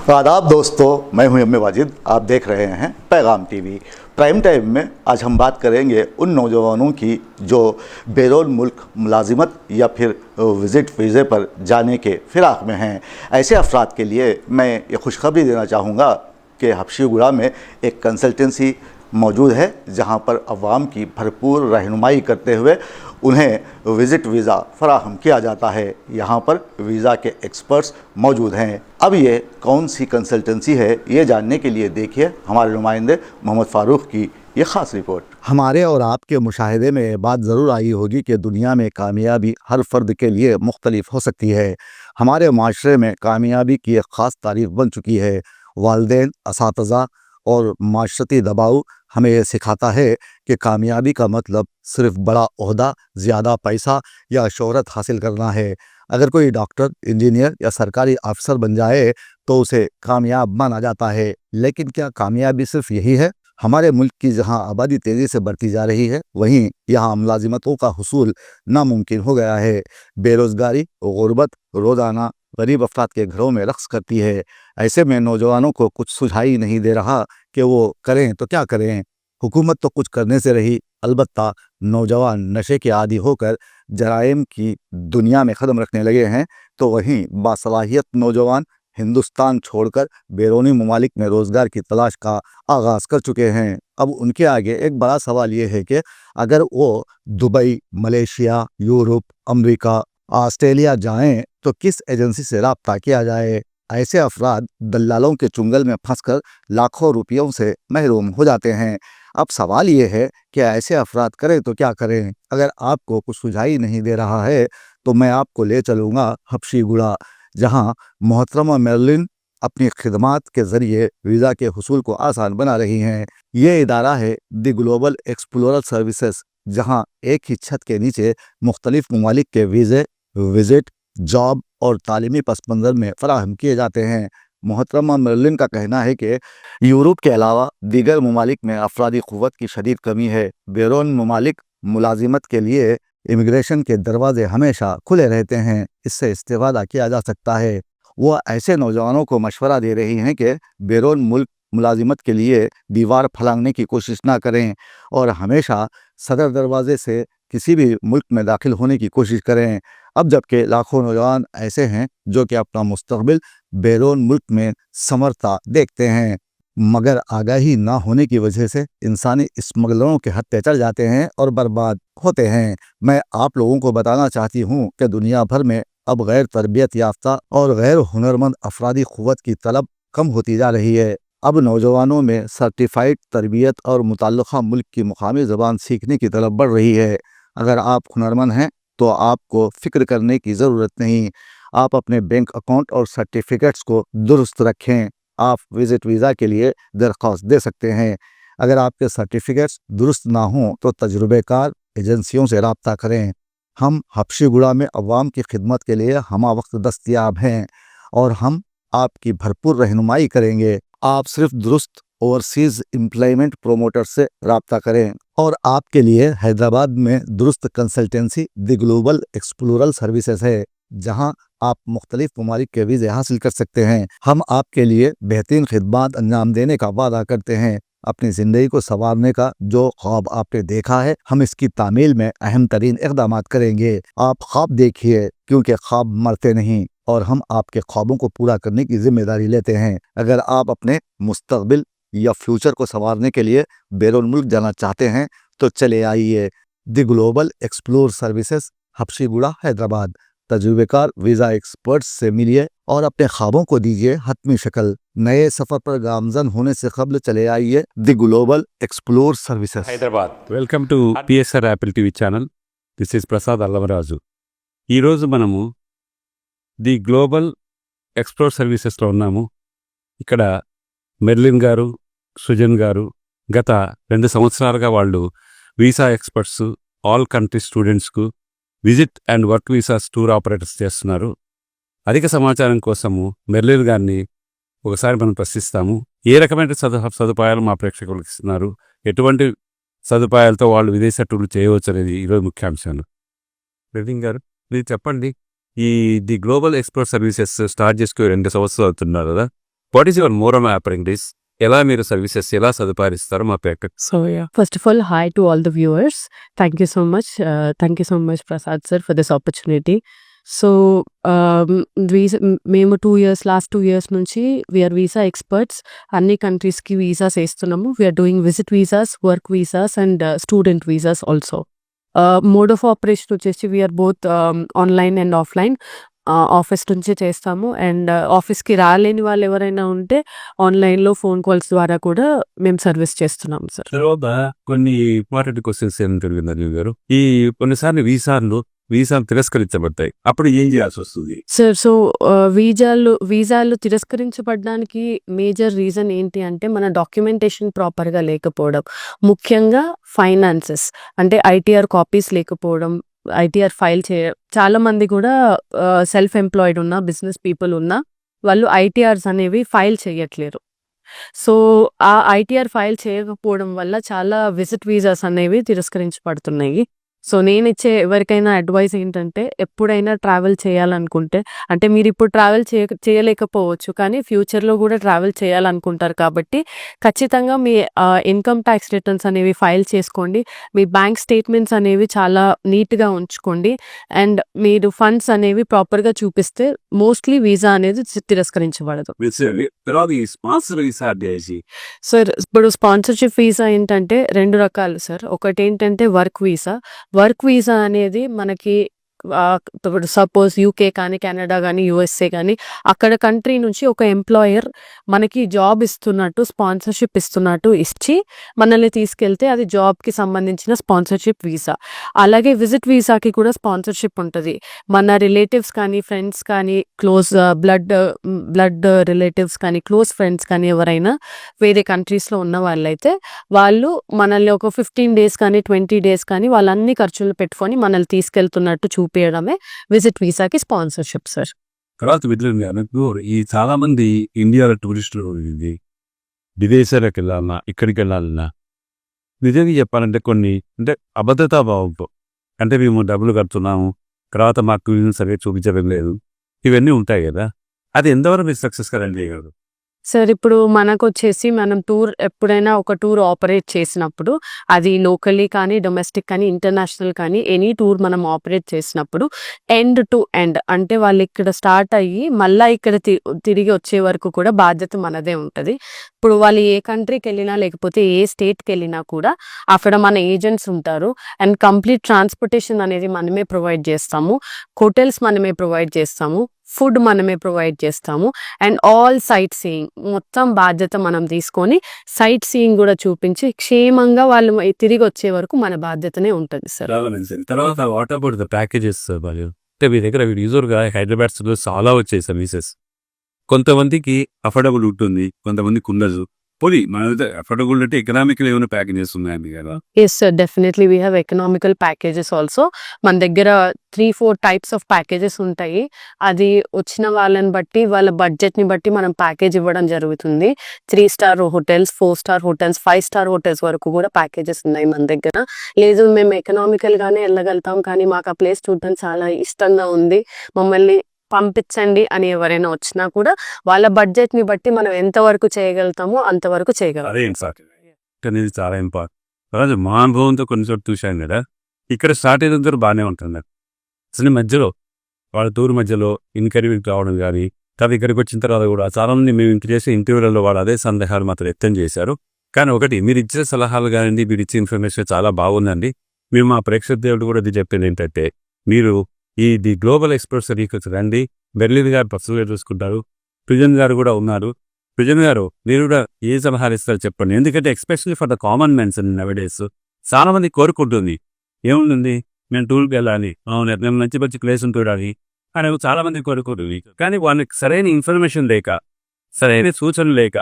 आदाब दोस्तों, मैं हूं एम ए वाजिद। आप देख रहे हैं पैगाम टीवी। प्राइम टाइम में आज हम बात करेंगे उन नौजवानों की जो बैरून मुल्क मुलाजिमत या फिर विज़िट वीज़े पर जाने के फ़िराक़ में हैं। ऐसे अफराद के लिए मैं ये खुशखबरी देना चाहूँगा कि हबशीगुड़ा में एक कंसल्टेंसी मौजूद है, जहाँ पर अवाम की भरपूर रहनुमाई करते हुए उन्हें विज़िट वीज़ा फ़राहम किया जाता है। यहाँ पर वीज़ा के एक्सपर्ट्स मौजूद हैं। अब ये कौन सी कंसल्टेंसी है, ये जानने के लिए देखिए हमारे नुमाइंदे मोहम्मद फ़ारूक की ये ख़ास रिपोर्ट। हमारे और आपके मुशाहिदे में ये बात ज़रूर आई होगी कि दुनिया में कामयाबी हर फ़र्द के लिए मुख्तलिफ हो सकती है। हमारे माशरे में कामयाबी की एक ख़ास तारीफ़ बन चुकी है। वालिदैन, असातिज़ा और माशरती दबाव हमें यह सिखाता है कि कामयाबी का मतलब सिर्फ बड़ा ओहदा, ज़्यादा पैसा या शोहरत हासिल करना है। अगर कोई डॉक्टर, इंजीनियर या सरकारी अफसर बन जाए तो उसे कामयाब माना जाता है। लेकिन क्या कामयाबी सिर्फ यही है? हमारे मुल्क की जहां आबादी तेज़ी से बढ़ती जा रही है, वहीं यहाँ मुलाजिमतों का हुसूल नामुमकिन हो गया है। बेरोज़गारी, गुर्बत रोज़ाना गरीब अफराद के घरों में रक्स करती है। ऐसे में नौजवानों को कुछ सुझाव ही नहीं दे रहा कि वो करें तो क्या करें। हुकूमत तो कुछ करने से रही, अलबत्ता नौजवान नशे के आदी होकर जराइम की दुनिया में कदम रखने लगे हैं, तो वहीं बासलाहियत नौजवान हिंदुस्तान छोड़कर बैरूनी ममालिक में रोज़गार की तलाश का आगाज़ कर चुके हैं। अब उनके आगे एक बड़ा सवाल ये है कि अगर वो Dubai, Malaysia, Europe, America, Australia जाएं तो किस एजेंसी से रब्ता किया जाए। ऐसे अफराद दलालों के चुंगल में फंसकर लाखों रुपयों से महरूम हो जाते हैं। अब सवाल ये है कि ऐसे अफराद करें तो क्या करें। अगर आपको कुछ सुझाव ही नहीं दे रहा है तो मैं आपको ले चलूँगा हबशीगुड़ा, जहाँ मोहतरमा मेरलिन अपनी खिदमात के ज़रिए वीज़ा के हुसूल को आसान बना रही हैं। ये इदारा है द ग्लोबल एक्सप्लोरर सर्विसेज, जहाँ एक ही छत के नीचे मुख्तलिफ ममालिक के वीज़े, विज़िट, जॉब और तालीमी पस मंज़र में फ़राहम किए जाते हैं। मोहतरमा मेरलिन का कहना है कि यूरोप के अलावा दीगर ममालिक में अफरादी क़ुव्वत की शदीद कमी है। बैरून ममालिक मुलाजिमत के लिए इमिग्रेशन के दरवाजे हमेशा खुले रहते हैं, इससे इस्तेफ़ादा किया जा सकता है। वो ऐसे नौजवानों को मशवरा दे रही हैं कि बैरून मुल्क मुलाजिमत के लिए दीवार फलांगने की कोशिश ना करें और हमेशा सदर दरवाजे से किसी भी मुल्क में दाखिल होने की कोशिश करें। अब जबकि लाखों नौजवान ऐसे हैं जो कि अपना मुस्तकबिल बैरून मुल्क में संवरता देखते हैं, मगर आगाही ना होने की वजह से इंसानी स्मगलरों के हत्थे चढ़ जाते हैं और बर्बाद होते हैं। मैं आप लोगों को बताना चाहती हूँ कि दुनिया भर में अब गैर तरबियत याफ्ता और गैर हुनरमंद अफरादी क़ुव्वत की तलब कम होती जा रही है। अब नौजवानों में सर्टिफाइड तरबियत और मुतल्लक़ा मुल्क की मुकामी ज़बान सीखने की तलब बढ़ रही है। अगर आप हुनरमंद हैं तो आपको फ़िक्र करने की ज़रूरत नहीं। आप अपने बैंक अकाउंट और सर्टिफिकेट्स को दुरुस्त रखें। आप विज़िट वीज़ा के लिए दरख्वास्त दे सकते हैं। अगर आपके सर्टिफिकेट्स दुरुस्त ना हों तो तजुर्बेकार एजेंसियों से रब्ता करें। हम हबशीगुड़ा में अवाम की खिदमत के लिए हमा वक्त दस्तयाब हैं और हम आपकी भरपूर रहनुमाई करेंगे। आप सिर्फ दुरुस्त ओवरसीज़ एम्प्लॉयमेंट प्रोमोटर से रब्ता करें। और आपके लिए हैदराबाद में दुरुस्त consultancy the global explorer services है, जहां आप मुख्तलिफ ममालिक के वीज़े हासिल कर सकते हैं। हम आपके लिए बेहतरीन खिदमत अंजाम देने का वादा करते हैं। अपनी ज़िंदगी को संवारने का जो ख्वाब आपने देखा है, हम इसकी तामील में अहम तरीन इक़दामात करेंगे। आप ख्वाब देखिए, क्योंकि ख्वाब मरते नहीं और हम आपके ख्वाबों को पूरा करने की जिम्मेदारी लेते हैं। अगर आप अपने मुस्तकबिल या फ्यूचर को संवारने के लिए बैरून मुल्क जाना चाहते हैं तो चले आइए the global explore services, Habsiguda, Hyderabad. तजुर्बेकार वीज़ा एक्सपर्ट्स से मिलिए और अपने ख्वाबों को दीजिए हतमी शक्ल। नए सफ़र पर गामजन होने से कबल चले आइए the global explore services, Hyderabad. Welcome to PSR Apple TV channel. This is Prasad Allamaraju. ఈరోజు మనము ది గ్లోబల్ ఎక్స్ప్లోర్ సర్వీసెస్లో ఉన్నాము. ఇక్కడ మెర్లిన్ గారు, సుజన్ గారు గత 2 సంవత్సరాలుగా వాళ్ళు వీసా ఎక్స్పర్ట్స్, ఆల్ కంట్రీ స్టూడెంట్స్కు visit and work visas tour operators చేస్తున్నారు. అధిక సమాచారం కోసము మెర్లిన్ గారిని ఒకసారి మనం ప్రశ్నిస్తాము. ఏ రకమైన సదుపాయాలు మా ప్రేక్షకులకు ఇస్తున్నారు, ఎటువంటి సదుపాయాలతో వాళ్ళు విదేశీ టూర్లు చేయవచ్చు అనేది ఈరోజు ముఖ్యాంశాలు. మెర్లిన్ గారు, మీరు చెప్పండి. ఈ the global explore services start చేసుకుని 2 సంవత్సరాలు అవుతున్నారు కదా, what is your more on apprentice? ఎలా మీరు సర్వీసెస్ ఎలా సదుపాయిస్తారు మా పేక? So yeah, first of all, hi to all the viewers. Thank you so much. Thank you so much, Prasad sir, for this opportunity. So మేము last 2 years నుంచి we are visa experts. అన్ని కంట్రీస్కి visas వేస్తున్నాము. We are doing visit visas, work visas and student visas also. Mode of operation వచ్చేసి we are both online and offline. Office నుంచే చేస్తాము and ఆఫీస్కి రాలేని వాళ్ళు ఎవరైనా ఉంటే ఆన్లైన్లో ఫోన్ కాల్స్ ద్వారా కూడా మేము సర్వీస్ చేస్తున్నాం సార్. తర్వాత కొన్ని ఇంపార్టెంట్ క్వశ్చన్స్ ఏం జరిగింది అనిల్ గారు? ఈ కొన్నిసార్లు వీసాలు తిరస్కరించబడతాయి, అప్పుడు ఏం చేయాల్సి వస్తుంది? సార్ సో వీసాలు తిరస్కరించబడడానికి మేజర్ రీజన్ ఏంటి అంటే మన డాక్యుమెంటేషన్ ప్రాపర్గా లేకపోవడం, ముఖ్యంగా ఫైనాన్సెస్ అంటే ఐటీఆర్ కాపీస్ లేకపోవడం, ఐటీఆర్ ఫైల్ చాలా మంది కూడా సెల్ఫ్ ఎంప్లాయిడ్ ఉన్న బిజినెస్ పీపుల్ ఉన్న వాళ్ళు ఐటీఆర్స్ అనేవి ఫైల్ చేయట్లేరు. సో ఆ ఐటీఆర్ ఫైల్ చేయకపోవడం వల్ల చాలా విజిట్ వీసాస్ అనేవి తిరస్కరించబడుతున్నాయి. సో నేను ఇచ్చే ఎవరికైనా అడ్వైస్ ఏంటంటే ఎప్పుడైనా ట్రావెల్ చేయాలనుకుంటే, అంటే మీరు ఇప్పుడు ట్రావెల్ చేయలేకపోవచ్చు కానీ ఫ్యూచర్లో కూడా ట్రావెల్ చేయాలనుకుంటారు కాబట్టి ఖచ్చితంగా మీ ఇన్కమ్ ట్యాక్స్ రిటర్న్స్ అనేవి ఫైల్ చేసుకోండి. మీ బ్యాంక్ స్టేట్మెంట్స్ అనేవి చాలా నీట్గా ఉంచుకోండి అండ్ మీరు ఫండ్స్ అనేవి ప్రాపర్గా చూపిస్తే మోస్ట్లీ వీసా అనేది తిరస్కరించబడదు. తర్వాత ఈ స్పాన్సర్ వీసా చేసి సార్ ఇప్పుడు స్పాన్సర్షిప్ వీసా ఏంటంటే 2 రకాలు సార్. ఒకటి ఏంటంటే వర్క్ వీసా అనేది మనకి ఇప్పుడు సపోజ్ యూకే కానీ కెనడా కానీ యూఎస్ఏ కానీ అక్కడ కంట్రీ నుంచి ఒక ఎంప్లాయర్ మనకి జాబ్ ఇస్తున్నట్టు స్పాన్సర్షిప్ ఇస్తున్నట్టు ఇచ్చి మనల్ని తీసుకెళ్తే అది జాబ్కి సంబంధించిన స్పాన్సర్షిప్ వీసా. అలాగే విజిట్ వీసాకి కూడా స్పాన్సర్షిప్ ఉంటుంది. మన రిలేటివ్స్ కానీ ఫ్రెండ్స్ కానీ క్లోజ్ బ్లడ్ రిలేటివ్స్ కానీ క్లోజ్ ఫ్రెండ్స్ కానీ ఎవరైనా వేరే కంట్రీస్లో ఉన్న వాళ్ళైతే వాళ్ళు మనల్ని ఒక 15 days కానీ 20 days కానీ వాళ్ళన్ని ఖర్చులు పెట్టుకొని మనల్ని తీసుకెళ్తున్నట్టు చూపించడమే విజిట్ వీసాకి స్పాన్సర్షిప్ సార్. తర్వాత మిత్రులు ఈ చాలా మంది ఇండియాలో టూరిస్టులు ఇది విదేశాలకు వెళ్ళాలన్నా ఇక్కడికి వెళ్ళాలన్నా నిజంగా చెప్పాలంటే కొన్ని అంటే అభద్రతా భావంతో, అంటే మేము డబ్బులు కడుతున్నాము తర్వాత మాకు సరిగ్గా చూపించడం లేదు, ఇవన్నీ ఉంటాయి కదా, అది ఎంతవరకు మీరు సక్సెస్ కరెంట్ చేయగలరు? సార్ ఇప్పుడు మనకు వచ్చేసి మనం ఎప్పుడైనా ఒక టూర్ ఆపరేట్ చేసినప్పుడు అది లోకల్లీ కానీ డొమెస్టిక్ కానీ ఇంటర్నేషనల్ కానీ ఎనీ టూర్ మనం ఆపరేట్ చేసినప్పుడు ఎండ్ టు ఎండ్ అంటే వాళ్ళు ఇక్కడ స్టార్ట్ అయ్యి మళ్ళీ ఇక్కడ తిరిగి వచ్చే వరకు కూడా బాధ్యత మనదే ఉంటుంది. ఇప్పుడు వాళ్ళు ఏ కంట్రీకి వెళ్ళినా లేకపోతే ఏ స్టేట్కి వెళ్ళినా కూడా అక్కడ మన ఏజెంట్స్ ఉంటారు అండ్ కంప్లీట్ ట్రాన్స్పోర్టేషన్ అనేది మనమే ప్రొవైడ్ చేస్తాము, హోటల్స్ మనమే ప్రొవైడ్ చేస్తాము, ఫుడ్ మనమే ప్రొవైడ్ చేస్తాము అండ్ ఆల్ సైట్ సీయింగ్ మొత్తం బాధ్యత మనం తీసుకొని సైట్ సీయింగ్ కూడా చూపించి క్షేమంగా వాళ్ళు తిరిగి వచ్చే వరకు మన బాధ్యతనే ఉంటుంది సార్. తర్వాత వాట్ అబౌట్ ద ప్యాకేజెస్? అంటే మీ దగ్గర యూజర్గా హైదరాబాద్లో చాలా వచ్చాయి సర్వీసెస్. కొంతమందికి అఫోర్డబుల్ ఉంటుంది, కొంతమందికి ఉండదు. పోనీ మన అఫోర్డబుల్ అంటే ఎకనామికల్ ఏమైనా ప్యాకేజెస్ ఉన్నాయండి కదా? Yes sir, definitely we have economical packages also. మన దగ్గర 3-4 types ఆఫ్ ప్యాకేజెస్ ఉంటాయి. అది వచ్చిన వాళ్ళని బట్టి వాళ్ళ బడ్జెట్ని బట్టి మనం ప్యాకేజ్ ఇవ్వడం జరుగుతుంది. 3 star hotels, 4 star hotels, 5 star hotels వరకు కూడా ప్యాకేజెస్ ఉన్నాయి మన దగ్గర. లేదు మేము ఎకనామికల్గానే వెళ్ళగలుగుతాం కానీ మాకు ఆ ప్లేస్ చూడటం చాలా ఇష్టంగా ఉంది, మమ్మల్ని పంపించండి అని ఎవరైనా వచ్చినా కూడా వాళ్ళ బడ్జెట్ని బట్టి మనం ఎంతవరకు చేయగలుగుతామో అంతవరకు చేయగలం. అదే అనేది చాలా ఇంపార్టెంట్. మా అనుభవంతో కొన్ని చోట్ల చూశాను కదా, ఇక్కడ స్టార్ట్ అయినంత బాగానే ఉంటుంది. అసలు మధ్యలో వాళ్ళ టూర్ మధ్యలో ఇంటర్వ్యూకి రావడం కానీ, తర్వాత ఇక్కడికి వచ్చిన తర్వాత కూడా చాలా మంది మేము ఇంక చేసే ఇంటర్వ్యూలలో వాళ్ళు అదే సందేహాలు మాత్రం వ్యక్తం చేశారు. కానీ ఒకటి, మీరు ఇచ్చే సలహాలు కానీ మీరు ఇచ్చే ఇన్ఫర్మేషన్ చాలా బాగుందండి. మేము మా ప్రేక్షక దేవుడు కూడా ఇది చెప్పేది ఏంటంటే, మీరు ది గ్లోబల్ ఎక్స్పర్ట్స్ సర్వీసెస్ రండి. బెర్లిన్ గారు పర్సనల్గా చూసుకుంటారు, ప్రిజన్ గారు కూడా ఉన్నారు. ప్రిజన్ గారు మీరు కూడా ఏ సలహాలు ఇస్తారో చెప్పండి. ఎందుకంటే especially for the common mans and nowadays చాలా మంది కోరుకుంటుంది ఏముంటుంది, మేము టూర్కి వెళ్ళాలి, మేము మంచి ప్లేస్ చూడాలి అని చాలా మంది కోరుకుంటుంది. కానీ వాళ్ళకి సరైన ఇన్ఫర్మేషన్ లేక, సరైన సూచనలు లేక,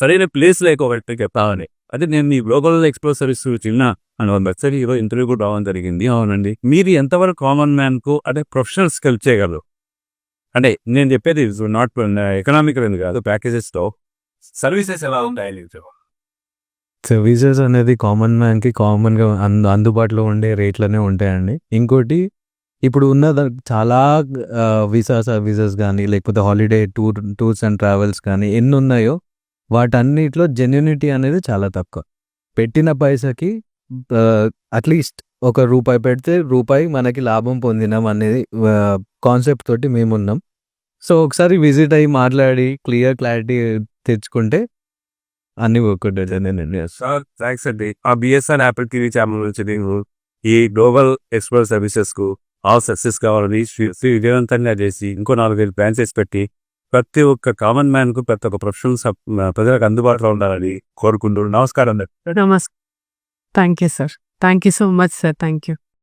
సరైన ప్లేస్ లేక ఒకటి చెప్పాలని. అదే నేను మీ గ్లోబల్ ఎక్స్ప్లోర్ సర్వీస్ చిన్న అని ఒకసారి ఈరోజు ఇంటర్వ్యూ కూడా రావడం జరిగింది. అవునండి, మీరు ఎంతవరకు కామన్ మ్యాన్కు అంటే ప్రొఫెషనల్స్కి హెల్ప్ చేయగలరు? అంటే నేను చెప్పేది నాట్ ఎకనామికల్ అని కాదు, ప్యాకేజెస్తో సర్వీసెస్ ఎలా ఉంటాయి? సర్వీసెస్ అనేది కామన్ మ్యాన్కి కామన్గా అందుబాటులో ఉండే రేట్లోనే ఉంటాయండి. ఇంకోటి ఇప్పుడు ఉన్న చాలా వీసా సర్వీసెస్ కానీ లేకపోతే హాలిడే టూర్స్ అండ్ ట్రావెల్స్ కానీ ఎన్ని ఉన్నాయో వాటన్నిటిలో జెన్యూనిటీ అనేది చాలా తక్కువ. పెట్టిన పైసకి అట్లీస్ట్ ఒక రూపాయి పెడితే రూపాయి మనకి లాభం పొందినాం అనేది కాన్సెప్ట్ తోటి మేమున్నాం. సో ఒకసారి విజిట్ అయ్యి మాట్లాడి క్లారిటీ తెచ్చుకుంటే అన్ని వర్కౌట్ అవుతాయి. సార్ థ్యాంక్స్ అండి. ఆ బిఎస్ఆర్ యాపిల్ టీవీ ఛానల్ నుంచి నేను ఈ గ్లోబల్ ఎక్స్ప్లోర్ సర్వీసెస్కు ఆల్ సక్సెస్ కావాలని విజయవంతంగా చేసి ఇంకో 4-5 బ్రాంచెస్ పెట్టి ప్రతి ఒక్క కామన్ మ్యాన్కు ప్రతి ఒక్క ప్రొఫెషనల్ ప్రజలకు అందుబాటులో ఉండాలని కోరుకుంటూ నమస్కారం. నమస్తే. Thank you sir. Thank you so much sir. Thank you.